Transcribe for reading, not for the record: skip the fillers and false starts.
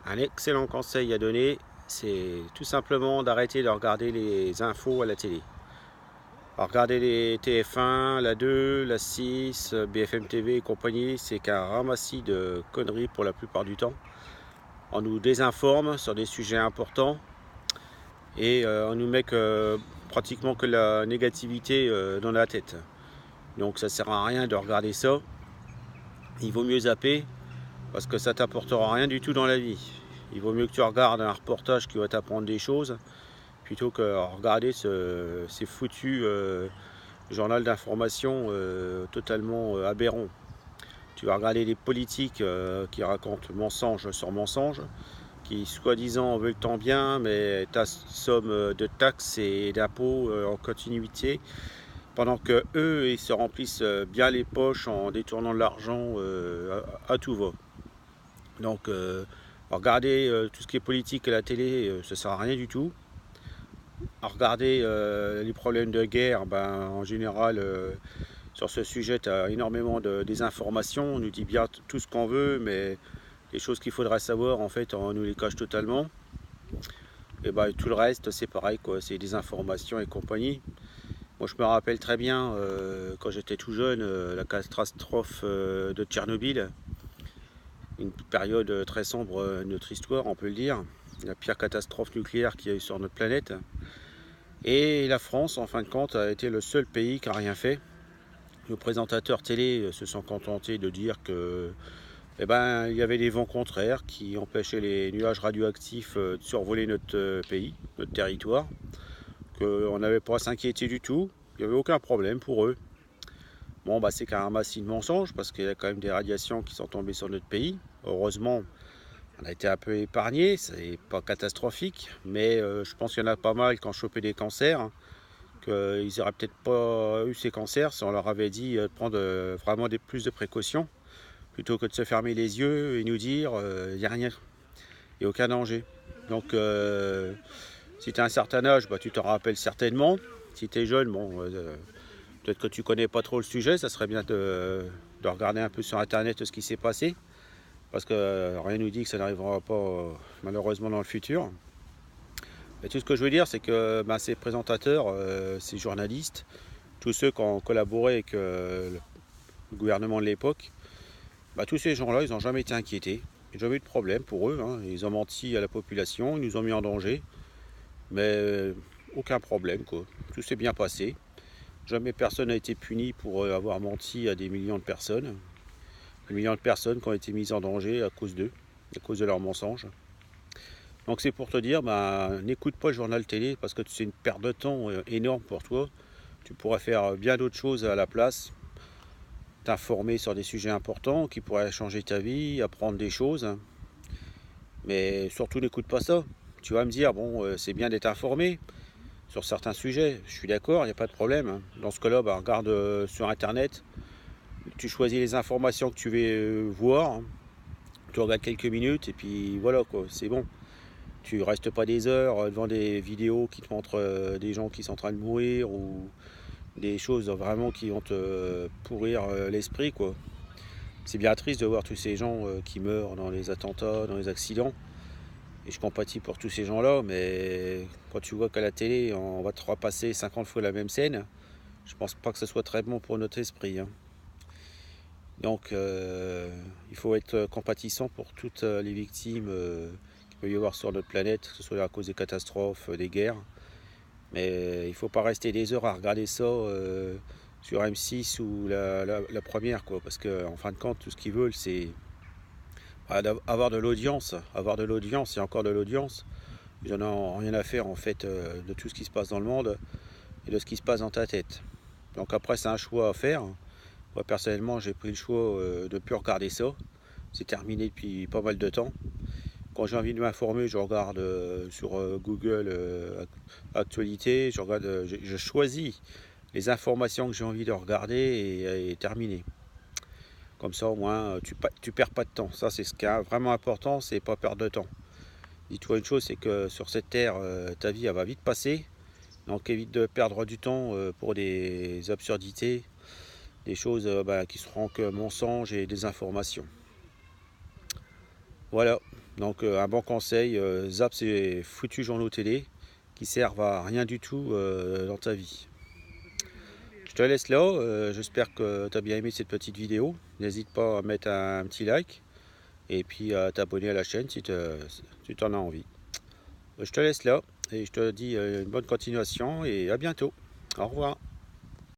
Un excellent conseil à donner, c'est tout simplement d'arrêter de regarder les infos à la télé. Alors, regarder les TF1, la 2, la 6, BFM TV et compagnie, c'est qu'un ramassis de conneries pour la plupart du temps. On nous désinforme sur des sujets importants et on nous met pratiquement que la négativité dans la tête. Donc ça sert à rien de regarder ça. Il vaut mieux zapper parce que ça t'apportera rien du tout dans la vie. Il vaut mieux que tu regardes un reportage qui va t'apprendre des choses plutôt que regarder ces foutus journal d'information totalement aberrants. Tu vas regarder des politiques qui racontent mensonge sur mensonge, qui soi-disant veulent tant bien, mais ta somme de taxes et d'impôts en continuité, pendant que eux ils se remplissent bien les poches en détournant de l'argent à tout va. Donc regarder tout ce qui est politique à la télé, ça sert à rien du tout. À regarder les problèmes de guerre, en général, sur ce sujet, tu as énormément de désinformation. On nous dit bien tout ce qu'on veut, mais les choses qu'il faudrait savoir, en fait, on nous les cache totalement. Et tout le reste, c'est pareil, quoi. C'est des informations et compagnie. Moi, je me rappelle très bien, quand j'étais tout jeune, la catastrophe de Tchernobyl. Une période très sombre de notre histoire, on peut le dire. La pire catastrophe nucléaire qu'il y a eu sur notre planète. Et la France, en fin de compte, a été le seul pays qui n'a rien fait. Nos présentateurs télé se sont contentés de dire que il y avait des vents contraires qui empêchaient les nuages radioactifs de survoler notre pays, notre territoire, qu'on n'avait pas à s'inquiéter du tout, il n'y avait aucun problème pour eux. Bon, c'est qu'un ramassis de mensonges parce qu'il y a quand même des radiations qui sont tombées sur notre pays. Heureusement, on a été un peu épargné, c'est pas catastrophique, mais je pense qu'il y en a pas mal qui ont chopé des cancers, hein, qu'ils n'auraient peut-être pas eu ces cancers si on leur avait dit de prendre vraiment plus de précautions, plutôt que de se fermer les yeux et nous dire il n'y a rien, il n'y a aucun danger. Donc si tu as un certain âge, tu te rappelles certainement. Si tu es jeune, peut-être que tu connais pas trop le sujet, ça serait bien de regarder un peu sur internet ce qui s'est passé. Parce que rien ne nous dit que ça n'arrivera pas malheureusement dans le futur. Et tout ce que je veux dire, c'est que ces présentateurs, ces journalistes, tous ceux qui ont collaboré avec le gouvernement de l'époque, tous ces gens-là, ils n'ont jamais été inquiétés. Il n'y a jamais eu de problème pour eux, hein. Ils ont menti à la population, ils nous ont mis en danger. Mais aucun problème, quoi. Tout s'est bien passé. Jamais personne n'a été puni pour avoir menti à des millions de personnes. Des millions de personnes qui ont été mises en danger à cause d'eux, à cause de leurs mensonges. Donc c'est pour te dire, n'écoute pas le journal télé parce que c'est une perte de temps énorme pour toi. Tu pourrais faire bien d'autres choses à la place, t'informer sur des sujets importants qui pourraient changer ta vie, apprendre des choses. Mais surtout n'écoute pas ça. Tu vas me dire, c'est bien d'être informé sur certains sujets. Je suis d'accord, il n'y a pas de problème. Dans ce cas-là, regarde sur Internet. Tu choisis les informations que tu veux voir. Tu regardes quelques minutes et puis voilà, quoi, c'est bon. Tu restes pas des heures devant des vidéos qui te montrent des gens qui sont en train de mourir ou des choses vraiment qui vont te pourrir l'esprit, quoi. C'est bien triste de voir tous ces gens qui meurent dans les attentats, dans les accidents. Et je compatis pour tous ces gens-là, mais quand tu vois qu'à la télé, on va te repasser 50 fois la même scène, je pense pas que ce soit très bon pour notre esprit, hein. Donc il faut être compatissant pour toutes les victimes qu'il peut y avoir sur notre planète, que ce soit à cause des catastrophes, des guerres. Mais il ne faut pas rester des heures à regarder ça sur M6 ou la première, quoi, parce qu'en fin de compte, tout ce qu'ils veulent, c'est avoir de l'audience et encore de l'audience. Ils n'en ont rien à faire en fait de tout ce qui se passe dans le monde et de ce qui se passe dans ta tête. Donc après, c'est un choix à faire. Moi personnellement, j'ai pris le choix de ne plus regarder ça. C'est terminé depuis pas mal de temps. Quand j'ai envie de m'informer, je regarde sur Google Actualité. Je choisis les informations que j'ai envie de regarder et terminé. Comme ça, au moins, tu perds pas de temps. Ça, c'est ce qui est vraiment important, c'est pas perdre de temps. Dis-toi une chose, c'est que sur cette terre, ta vie, elle va vite passer. Donc évite de perdre du temps pour des absurdités, des choses qui seront que mensonges et des informations. Voilà. Donc un bon conseil, zappe ces foutus journaux télé qui servent à rien du tout dans ta vie. Je te laisse là, j'espère que tu as bien aimé cette petite vidéo. N'hésite pas à mettre un petit like et puis à t'abonner à la chaîne si tu en as envie. Je te laisse là et je te dis une bonne continuation et à bientôt. Au revoir.